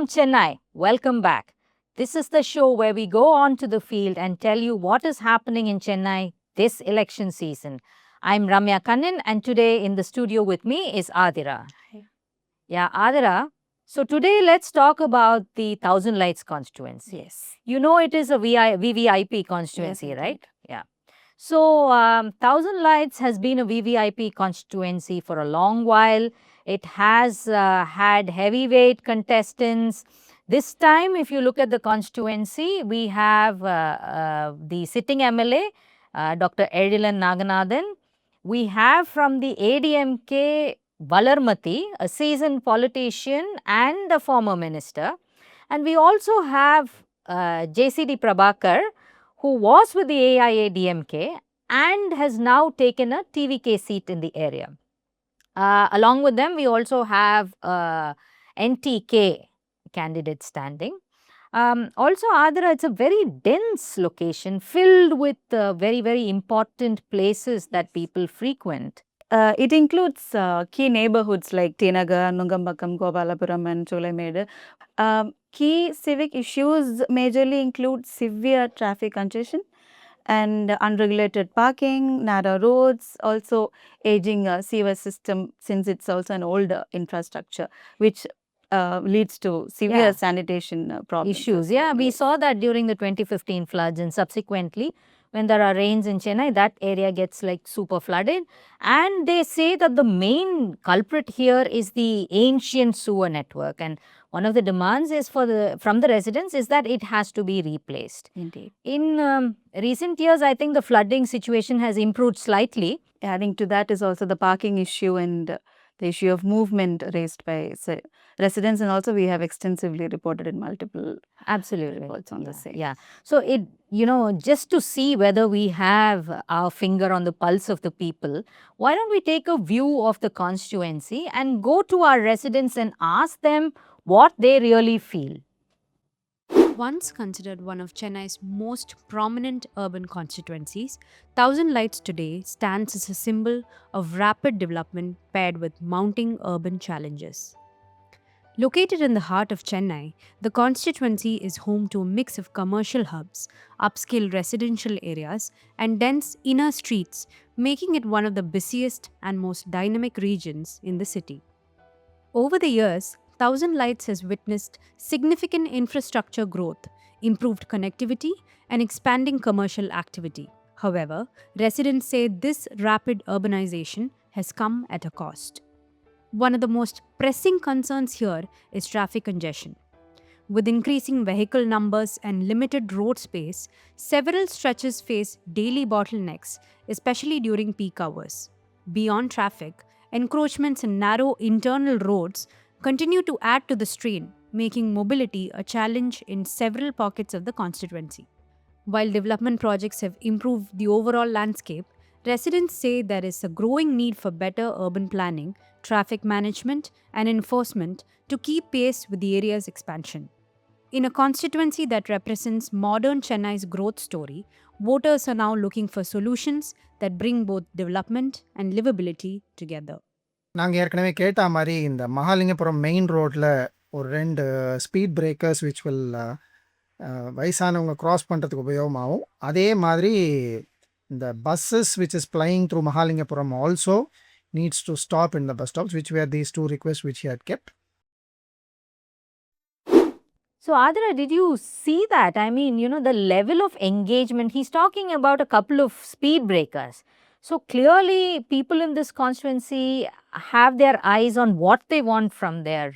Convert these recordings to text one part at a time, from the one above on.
from Chennai. Welcome back. This is the show where we go on to the field and tell you what is happening in Chennai this election season. I'm Ramya Kannan, and today in the studio with me is Adira. Hi. Yeah, Adira. So today let's talk about the Thousand Lights constituency. Yes. You know it is a VVIP constituency, Yes, right? Yeah. So Thousand Lights has been a VVIP constituency for a long while. It has had heavyweight contestants. This time, if you look at the constituency, we have the sitting MLA, Dr. Edilan Naganathan. We have from the ADMK, Valarmati, a seasoned politician and a former minister. And we also have JCD Prabhakar, who was with the AIADMK and has now taken a TVK seat in the area. Along with them, we also have NTK candidate standing. Also, Adira, it's a very dense location filled with very important places that people frequent. It includes key neighborhoods like Tinagar, Nungambakam, Gopalapuram and Cholamedu. Key civic issues majorly include severe traffic congestion and unregulated parking, narrow roads, also aging sewer system, since it's also an older infrastructure, which leads to severe sanitation problems. Issues. Yeah, we saw that during the 2015 floods, and subsequently when there are rains in Chennai, that area gets like super flooded. And they say that the main culprit here is the ancient sewer network, and one of the demands is from the residents is that it has to be replaced. Indeed. In recent years, I think the flooding situation has improved slightly. Adding to that is also the parking issue and the issue of movement raised by residents, and also we have extensively reported in multiple reports on the same. Yeah. So it, just to see whether we have our finger on the pulse of the people, why don't we take a view of the constituency and go to our residents and ask them what they really feel. Once considered one of Chennai's most prominent urban constituencies, Thousand Lights today stands as a symbol of rapid development paired with mounting urban challenges. Located in the heart of Chennai, the constituency is home to a mix of commercial hubs, upscale residential areas, and dense inner streets, making it one of the busiest and most dynamic regions in the city. Over the years, Thousand Lights has witnessed significant infrastructure growth, improved connectivity, and expanding commercial activity. However, residents say this rapid urbanization has come at a cost. One of the most pressing concerns here is traffic congestion. With increasing vehicle numbers and limited road space, several stretches face daily bottlenecks, especially during peak hours. Beyond traffic, encroachments in narrow internal roads continue to add to the strain, making mobility a challenge in several pockets of the constituency. While development projects have improved the overall landscape, residents say there is a growing need for better urban planning, traffic management, and enforcement to keep pace with the area's expansion. In a constituency that represents modern Chennai's growth story, voters are now looking for solutions that bring both development and livability together. நாங்கள் ஏற்கனவே கேட்ட மாதிரி இந்த Mahalingapuram main ரோட்டில் ஒரு 2 speed breakers which will வயசானவங்க cross பண்ணுறதுக்கு உபயோகமாகும். அதே மாதிரி இந்த buses which is flying through Mahalingapuram also needs to stop in the bus stops which where these 2 requests which he had kept. So, Adira, did you see that? I mean, the level of engagement. He's talking about a couple of speed breakers. So, clearly, people in this constituency have their eyes on what they want from their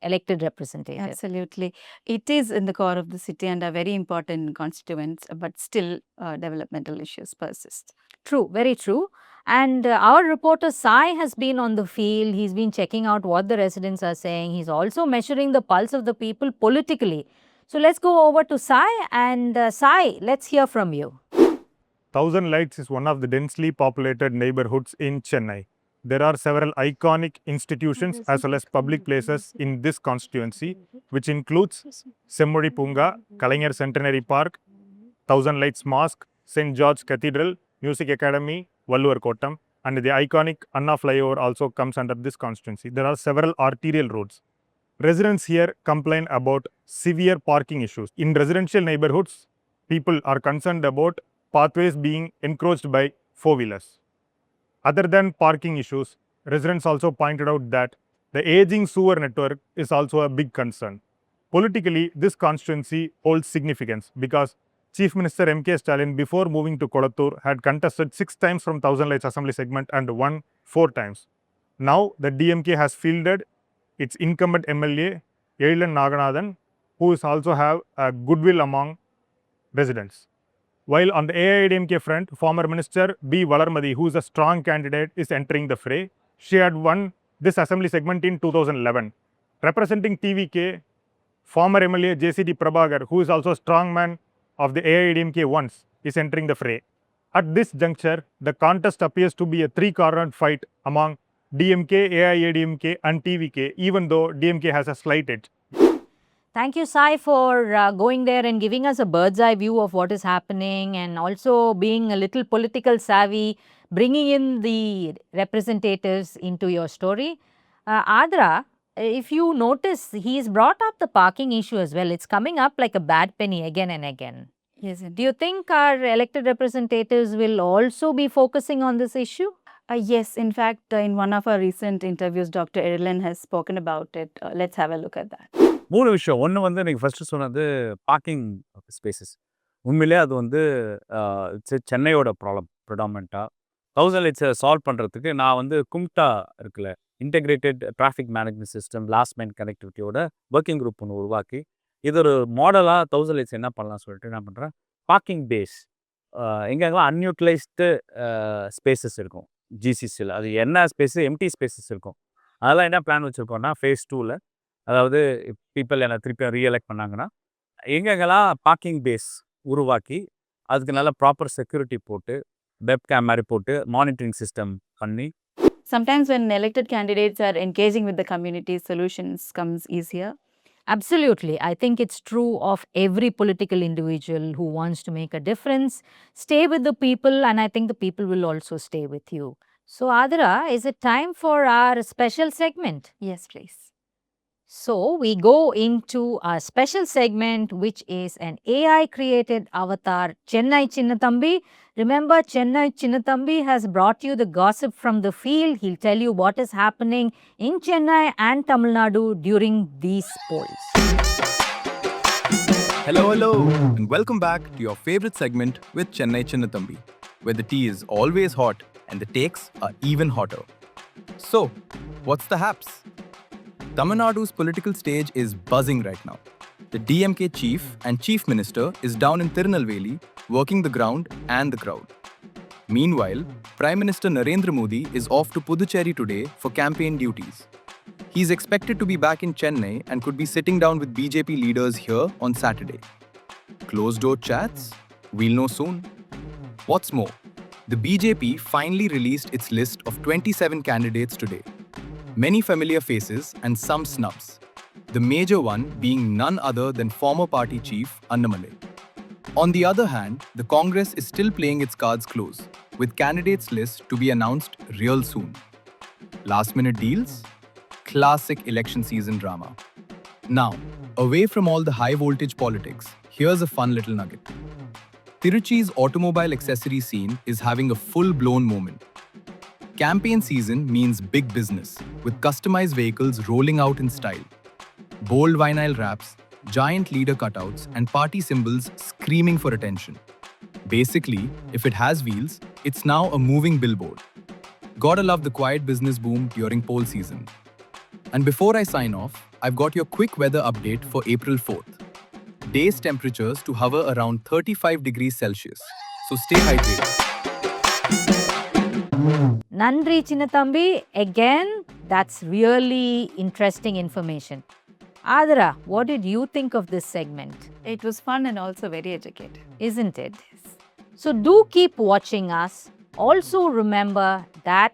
elected representatives. Absolutely. It is in the core of the city and a very important constituents, but still developmental issues persist. True, very true. And our reporter Sai has been on the field. He's been checking out what the residents are saying. He's also measuring the pulse of the people politically. So let's go over to Sai, and Sai, let's hear from you. Thousand Lights is one of the densely populated neighbourhoods in Chennai. There are several iconic institutions as well as public places in this constituency, which includes Semmozhi Punga, Kalaignar Centenary Park, Thousand Lights Mosque, St. George Cathedral, Music Academy, Valluvar Kottam, and the iconic Anna flyover also comes under this constituency. There are several arterial roads. Residents here complain about severe parking issues. In residential neighborhoods, people are concerned about pathways being encroached by four-wheelers. Other than parking issues, residents also pointed out that the aging sewer network is also a big concern. Politically, this constituency holds significance because Chief Minister M.K. Stalin, before moving to Kolattur, had contested 6 times from Thousand Lights Assembly segment and won 4 times. Now, the DMK has fielded its incumbent MLA, Yailan Naganathan, who is also have a goodwill among residents. While on the AIADMK front, former Minister B. Valarmadi, who is a strong candidate, is entering the fray. She had won this assembly segment in 2011. Representing TVK, former MLA JCD Prabhakar, who is also a strong man of the AIADMK once, is entering the fray. At this juncture, the contest appears to be a three-cornered fight among DMK, AIADMK and TVK, even though DMK has a slight edge. Thank you, Sai, for going there and giving us a bird's eye view of what is happening and also being a little political savvy, bringing in the representatives into your story. Adra, if you notice, he's brought up the parking issue as well. It's coming up like a bad penny again and again. Yes, Do you think our elected representatives will also be focusing on this issue? yes, in fact, in one of our recent interviews, Dr. Erlin has spoken about it. Let's have a look at that. 3 விஷயம். ஒண்ணு வந்து நீங்க first சொன்னது parking spaces. உண்மையிலேயே அது வந்து சென்னையோட problem ப்ரிடாமினன்ட்டா. 1000 லைட்ஸை solve பண்ணுறதுக்கு நான் வந்து கும்டா இருக்குல்ல, integrated traffic management system, last mile கனெக்டிவிட்டியோட ஒர்க்கிங் குரூப் ஒன்று உருவாக்கி, இது ஒரு மாடலாக 1000 லைட்ஸ் என்ன பண்ணலாம் சொல்லிட்டு என்ன பண்ணுறேன், பார்க்கிங் பேஸ் எங்கெங்கெல்லாம் அன்யூட்டிலைஸ்டு ஸ்பேசஸ் இருக்கும் ஜிசிசியில், அது என்ன ஸ்பேஸு, எம்டி ஸ்பேசஸ் இருக்கும். அதெல்லாம் என்ன பிளான் வச்சுருக்கோம்னா, ஃபேஸ் 2ல், அதாவது பீப்பிள் என்னை திருப்பி ரீஎலெக்ட் பண்ணாங்கன்னா, எங்கெங்கெல்லாம் பார்க்கிங் பேஸ் உருவாக்கி அதுக்கு நல்ல ப்ராப்பர் செக்யூரிட்டி போட்டு, வெப் கேம் மாதிரி போட்டு, மானிட்டரிங் சிஸ்டம் பண்ணி. Sometimes when elected candidates are engaging with the community, solutions comes easier. Absolutely. I think it's true of every political individual who wants to make a difference. Stay with the people, and I think the people will also stay with you. So, Adra, is it time for our special segment? Yes, please. So, we go into our special segment, which is an AI created avatar, Chennai Chinnathambi. Remember, Chennai Chinnathambi has brought you the gossip from the field. He'll tell you what is happening in Chennai and Tamil Nadu during these polls. Hello, and welcome back to your favorite segment with Chennai Chinnathambi, where the tea is always hot and the takes are even hotter. So, what's the haps? Tamil Nadu's political stage is buzzing right now. The DMK chief and chief minister is down in Tirunelveli working the ground and the crowd. Meanwhile, Prime Minister Narendra Modi is off to Puducherry today for campaign duties. He's expected to be back in Chennai and could be sitting down with BJP leaders here on Saturday. Closed-door chats? We'll know soon. What's more, the BJP finally released its list of 27 candidates today. Many familiar faces and some snubs. The major one being none other than former party chief Annamalai. On the other hand, the Congress is still playing its cards close, with candidates list to be announced real soon. Last-minute deals? Classic election season drama. Now, away from all the high-voltage politics, here's a fun little nugget. Tiruchi's automobile accessory scene is having a full-blown moment. Campaign season means big business, with customized vehicles rolling out in style. Bold vinyl wraps, giant leader cutouts, and party symbols screaming for attention. Basically, if it has wheels, it's now a moving billboard. Gotta love the quiet business boom during poll season. And before I sign off, I've got your quick weather update for April 4th. Day's temperatures to hover around 35 degrees Celsius. So stay hydrated. Nandri Chinnathambi, again, that's really interesting information. Adra, what did you think of this segment? It was fun and also very educative. Isn't it? So do keep watching us. Also remember that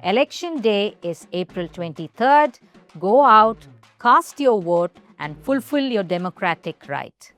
election day is April 23rd. Go out, cast your vote and fulfill your democratic right.